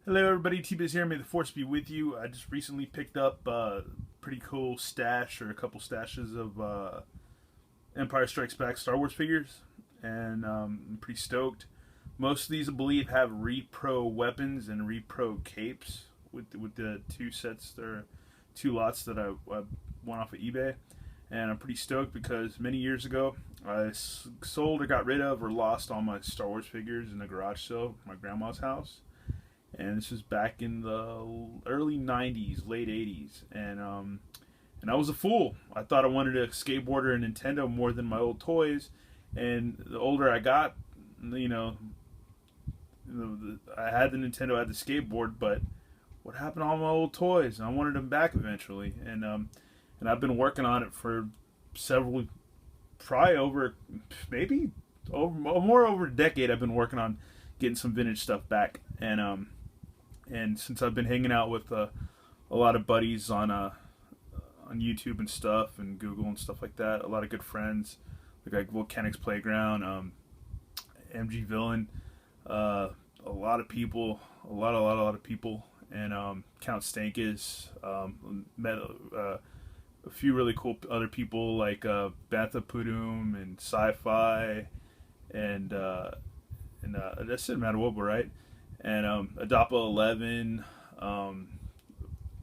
Hello everybody, T-Biz here, may the force be with you. I just recently picked up a pretty cool stash, or a couple stashes of Empire Strikes Back Star Wars figures, and I'm pretty stoked. Most of these, I believe, have repro weapons and repro capes with the two sets, or two lots that I won off of eBay. And I'm pretty stoked because many years ago I sold or got rid of or lost all my Star Wars figures in a garage sale at my grandma's house, and this was back in the early '90s, late '80s, and I was a fool. I thought I wanted a skateboard or a Nintendo more than my old toys, and the older I got, you know, I had the Nintendo, I had the skateboard, but what happened to all my old toys? I wanted them back eventually, and I've been working on it for several, probably over, maybe over a decade. I've been working on getting some vintage stuff back, and since I've been hanging out with a lot of buddies on YouTube and stuff, and Google and stuff like that, a lot of good friends like Volcanics Playground, MG Villain, a lot of people, a lot of people, and Count Stankus, met a few really cool other people like Bantha Pudum and Sci-Fi, and that's it, Matawoba, right? And Adapa 11.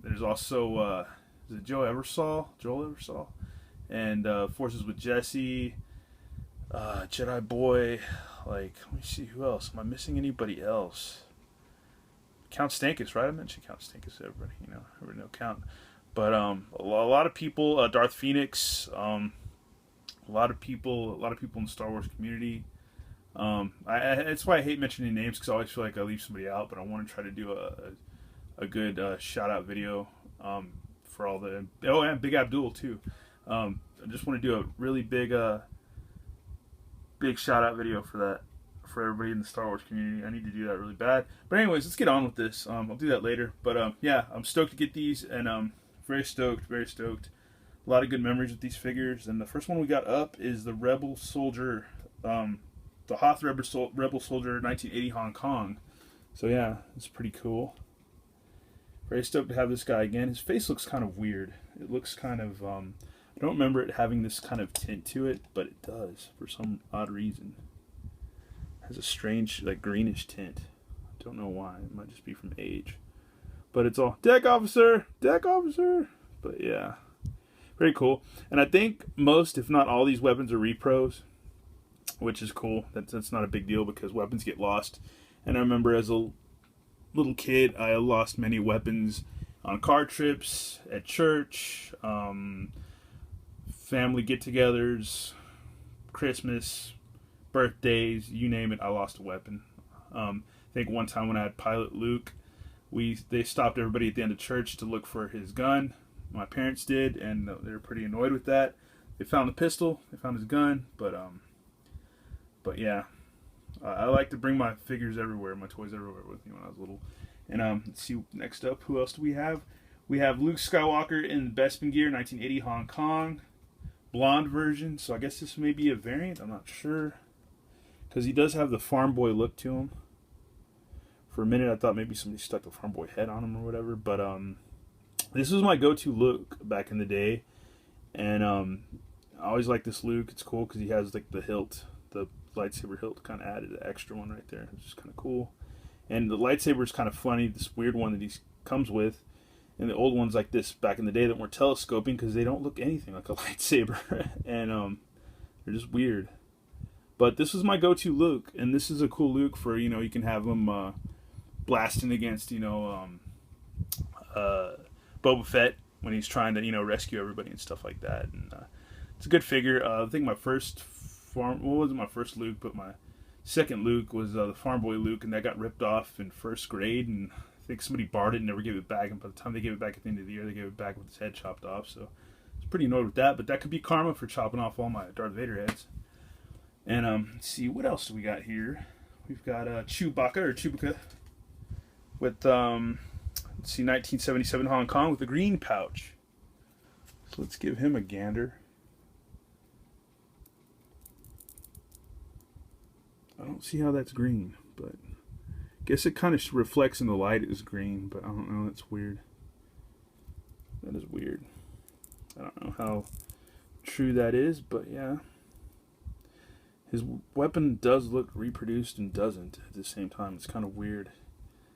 There's also is it Joel Eversol, and Forces with Jesse, Jedi Boy. Like, let me see who else. Am I missing anybody else? Count Stankus, right? I mentioned Count Stankus. Everybody know Count. But a lot of people, Darth Phoenix, a lot of people in the Star Wars community. It's why I hate mentioning names, because I always feel like I leave somebody out. But I want to try to do a good shout out video for all the and Big Abdul too. I just want to do a really big shout out video for that, for everybody in the Star Wars community. I need to do that really bad. But anyways, let's get on with this. I'll do that later. But yeah, I'm stoked to get these, and very stoked, very stoked. A lot of good memories with these figures. And the first one we got up is the Rebel Soldier, the Hoth Rebel Soldier 1980 Hong Kong. So yeah, it's pretty cool. Very stoked to have this guy again. His face looks kind of weird. It looks kind of, I don't remember it having this kind of tint to it, but it does for some odd reason. It has a strange, like, greenish tint. I don't know why. It might just be from age. But it's all deck officer. But yeah, very cool. And I think most, if not all, these weapons are repros, which is cool. That's not a big deal because weapons get lost. And I remember as a little kid, I lost many weapons on car trips, at church, family get-togethers, Christmas, birthdays, you name it. I lost a weapon. I think one time when I had Pilot Luke, they stopped everybody at the end of church to look for his gun. My parents did, and they were pretty annoyed with that. They found the pistol, they found his gun, but yeah, I like to bring my figures everywhere, my toys everywhere with me when I was little. And let's see, next up, who else do we have? We have Luke Skywalker in Bespin gear, 1980 Hong Kong, blonde version. So I guess this may be a variant. I'm not sure, because he does have the farm boy look to him. For a minute, I thought maybe somebody stuck the farm boy head on him or whatever. But this was my go-to Luke back in the day, and I always liked this Luke. It's cool because he has like the hilt, the lightsaber hilt, kind of added an extra one right there. It's just kind of cool. And the lightsaber is kind of funny, this weird one that he comes with. And the old ones like this back in the day that weren't telescoping, because they don't look anything like a lightsaber. And they're just weird. But this was my go-to Luke, and this is a cool Luke for, you can have him blasting against, Boba Fett when he's trying to, rescue everybody and stuff like that. And it's a good figure. I think my first wasn't my first Luke, but my second Luke was the Farm Boy Luke, and that got ripped off in first grade, and I think somebody borrowed it and never gave it back, and by the time they gave it back at the end of the year, they gave it back with his head chopped off. So I was pretty annoyed with that, but that could be karma for chopping off all my Darth Vader heads. And let's see, what else do we got here? We've got Chewbacca with let's see, 1977 Hong Kong with a green pouch. So let's give him a gander. I don't see how that's green, but Guess it kind of reflects in the light as green, but I don't know. That's weird. That is weird. I don't know how true that is, but yeah. His weapon does look reproduced and doesn't at the same time. It's kind of weird.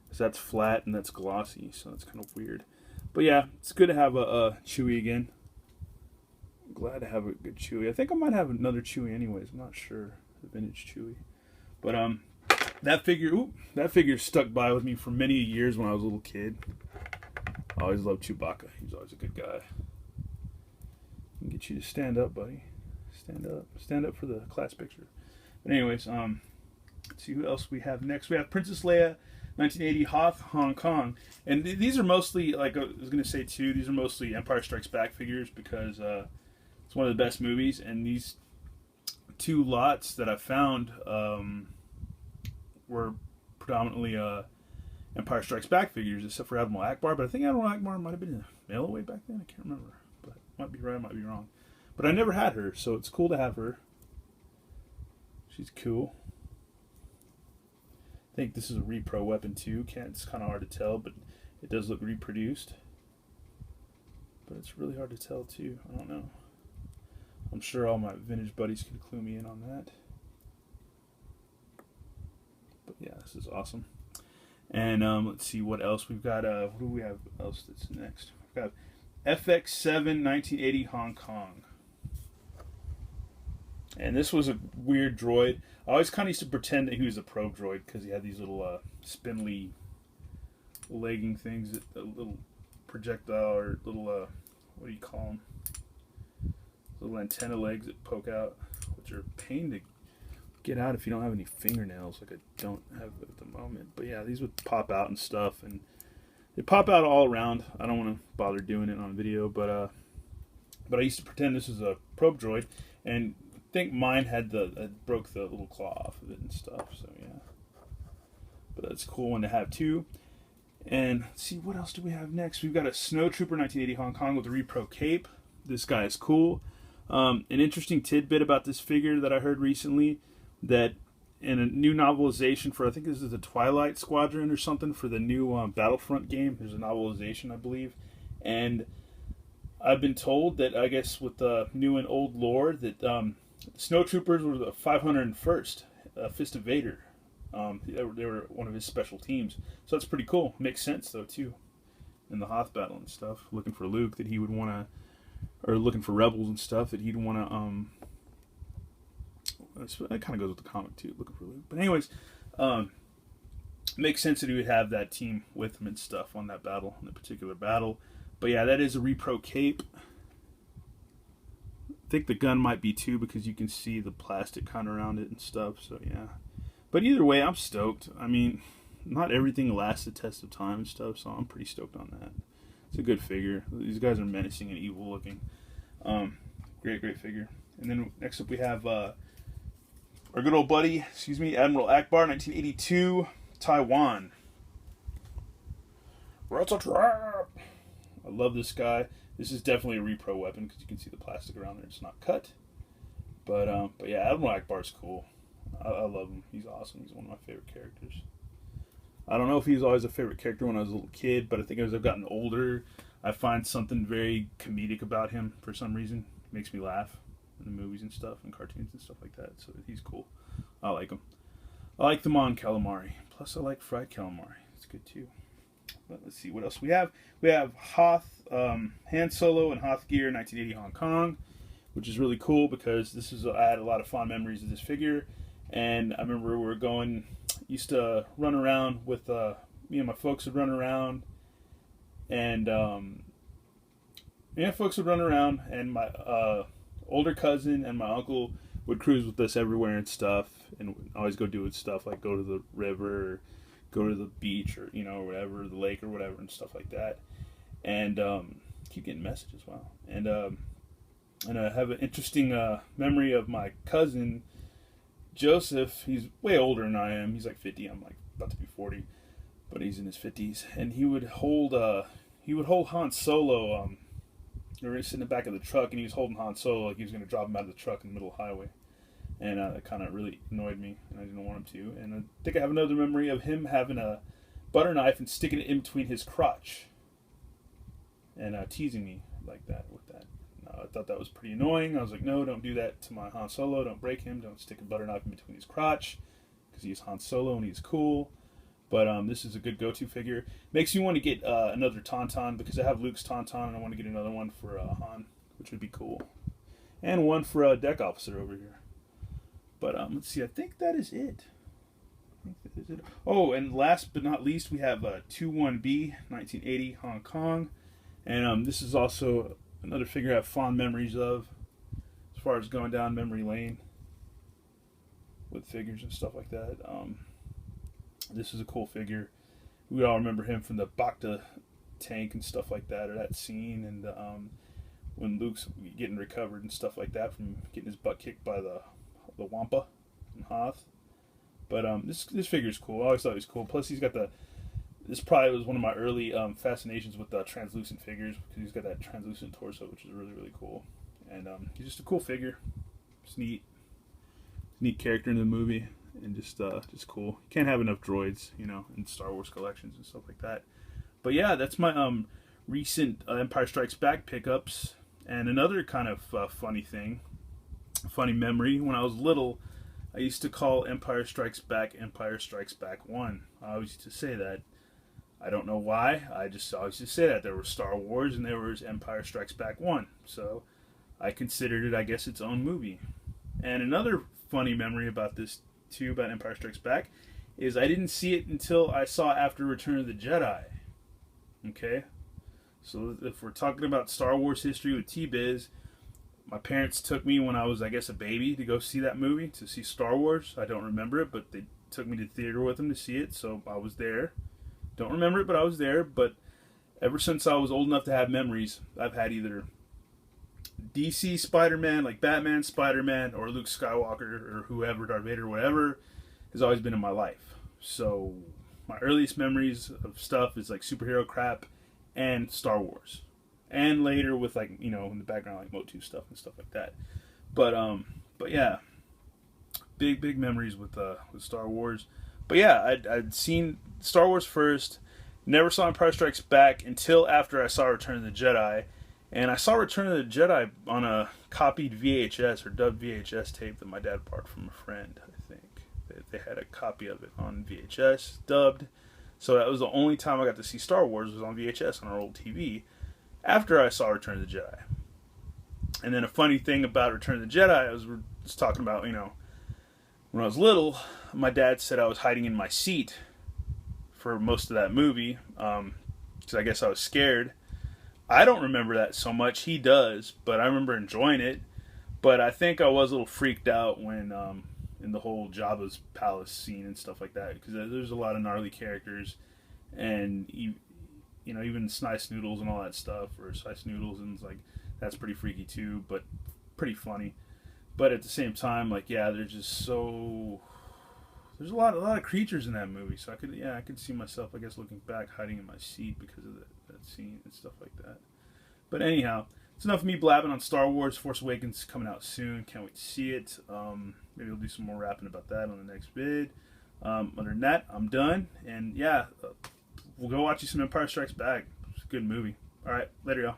Because that's flat and that's glossy, so it's kind of weird. But yeah, it's good to have a Chewie again. I'm glad to have a good Chewie. I think I might have another Chewie anyways. I'm not sure. The vintage Chewie. But that figure stuck by with me for many years when I was a little kid. I always loved Chewbacca. He was always a good guy. I can get you to stand up, buddy. Stand up. Stand up for the class picture. But anyways, let's see who else we have next. We have Princess Leia, 1980 Hoth, Hong Kong. And these are mostly, like I was going to say too, these are mostly Empire Strikes Back figures because it's one of the best movies. And these two lots that I found were predominantly Empire Strikes Back figures, except for Admiral Akbar. But I think Admiral Akbar might have been a mail away back then. I can't remember. But might be right, might be wrong. But I never had her, so it's cool to have her. She's cool. I think this is a repro weapon too. It's kind of hard to tell, but it does look reproduced. But it's really hard to tell too. I don't know. I'm sure all my vintage buddies can clue me in on that. But yeah, this is awesome. And let's see what else we've got. What do we have else that's next? We've got FX7 1980 Hong Kong. And this was a weird droid. I always kind of used to pretend that he was a probe droid because he had these little spindly legging things, a little projectile or little, what do you call them? Little antenna legs that poke out, which are a pain to get out if you don't have any fingernails, like I don't have at the moment. But yeah, these would pop out and stuff, and they pop out all around. I don't want to bother doing it on video, but I used to pretend this was a probe droid, and I think mine had broke the little claw off of it and stuff. So yeah, but that's a cool one to have too. And let's see, what else do we have next? We've got a Snowtrooper 1980 Hong Kong with a repro cape. This guy is cool. An interesting tidbit about this figure that I heard recently, that in a new novelization for, I think this is the Twilight Squadron or something, for the new Battlefront game, there's a novelization, I believe, and I've been told that, I guess with the new and old lore, that Snowtroopers were the 501st Fist of Vader. They were one of his special teams, so that's pretty cool. Makes sense though too, in the Hoth battle and stuff, looking for Luke, that he would want to, or looking for rebels and stuff, that he'd want to that kind of goes with the comic too, looking for Luke. But anyways, makes sense that he would have that team with him and stuff on that battle, on that particular battle. But yeah, that is a repro cape. I think the gun might be too, because you can see the plastic kind of around it and stuff. So yeah, but either way, I'm stoked. I mean, not everything lasts the test of time and stuff, so I'm pretty stoked on that. It's a good figure. These guys are menacing and evil looking. Great figure. And then next up we have our good old buddy, Admiral Akbar, 1982, Taiwan. That's a trap. I love this guy. This is definitely a repro weapon because you can see the plastic around there. It's not cut. But yeah, Admiral Akbar's cool. I love him. He's awesome. He's one of my favorite characters. I don't know if he was always a favorite character when I was a little kid, but I think as I've gotten older, I find something very comedic about him for some reason. It makes me laugh in the movies and stuff, and cartoons and stuff like that. So he's cool. I like him. I like the Mon calamari. Plus, I like fried calamari. It's good too. But let's see what else we have. We have Hoth, Han Solo, and Hoth Gear, 1980 Hong Kong, which is really cool because I had a lot of fond memories of this figure. And I remember used to run around with me and my folks would run around, and my older cousin and my uncle would cruise with us everywhere and stuff, and always go do stuff like go to the river, or go to the beach, or whatever, the lake or whatever, and stuff like that. And keep getting messages, wow. And I have an interesting memory of my cousin Joseph. He's way older than I am. He's like 50. I'm like about to be 40, but he's in his 50s. And he would hold Han Solo. We were sitting in the back of the truck, and he was holding Han Solo like he was going to drop him out of the truck in the middle of the highway. and it kind of really annoyed me, and I didn't want him to. And I think I have another memory of him having a butter knife and sticking it in between his crotch, and teasing me like that with that. I thought that was pretty annoying. I was like, no, don't do that to my Han Solo. Don't break him. Don't stick a butter knife in between his crotch, because he's Han Solo and he's cool. But this is a good go-to figure. Makes me want to get another Tauntaun, because I have Luke's Tauntaun and I want to get another one for Han, which would be cool. And one for a deck officer over here. But let's see, I think that is it. Oh, and last but not least, we have 21B, 1980, Hong Kong. And this is also another figure I have fond memories of, as far as going down memory lane with figures and stuff like that. This is a cool figure. We all remember him from the Bacta tank and stuff like that, or that scene, and when Luke's getting recovered and stuff like that from getting his butt kicked by the Wampa and Hoth. But this figure's cool. I always thought he was cool. Plus, he's got this probably was one of my early fascinations with translucent figures, because he's got that translucent torso, which is really, really cool. And he's just a cool figure. It's neat. Neat character in the movie. And just cool. You can't have enough droids, in Star Wars collections and stuff like that. But yeah, that's my recent Empire Strikes Back pickups. And another kind of funny memory. When I was little, I used to call Empire Strikes Back 1. I always used to say that. I don't know why. I just always used to say that. There was Star Wars and there was Empire Strikes Back 1. So I considered it, I guess, its own movie. And another funny memory about this too, about Empire Strikes Back, is I didn't see it until I saw after Return of the Jedi. Okay? So if we're talking about Star Wars history with T-Biz, my parents took me when I was, I guess, a baby to go see that movie, to see Star Wars. I don't remember it, but they took me to the theater with them to see it, so I was there. Don't remember it, but I was there. But ever since I was old enough to have memories, I've had either DC Spider-Man, like Batman, Spider-Man, or Luke Skywalker, or whoever, Darth Vader, whatever, has always been in my life. So my earliest memories of stuff is like superhero crap and Star Wars. And later with in the background, like Motu stuff and stuff like that. But yeah, big memories with Star Wars. But yeah, I'd seen Star Wars first, never saw Empire Strikes Back until after I saw Return of the Jedi. And I saw Return of the Jedi on a copied VHS or dubbed VHS tape that my dad borrowed from a friend, I think. They had a copy of it on VHS, dubbed. So that was the only time I got to see Star Wars, was on VHS on our old TV, after I saw Return of the Jedi. And then a funny thing about Return of the Jedi, we're just talking about, when I was little, my dad said I was hiding in my seat for most of that movie, because I guess I was scared. I don't remember that so much. He does, but I remember enjoying it. But I think I was a little freaked out when in the whole Jabba's palace scene and stuff like that, because there's a lot of gnarly characters, and even Snice Noodles and all that stuff, or Slice Noodles, and it's like that's pretty freaky too, but pretty funny. But at the same time, there's just there's a lot of creatures in that movie, so I could see myself, I guess, looking back, hiding in my seat because of that scene and stuff like that. But anyhow, it's enough of me blabbing on Star Wars. Force Awakens coming out soon. Can't wait to see it. Maybe we'll do some more rapping about that on the next vid. Other than that, I'm done. And yeah, we'll go watch you some Empire Strikes Back. It's a good movie. All right, later, y'all.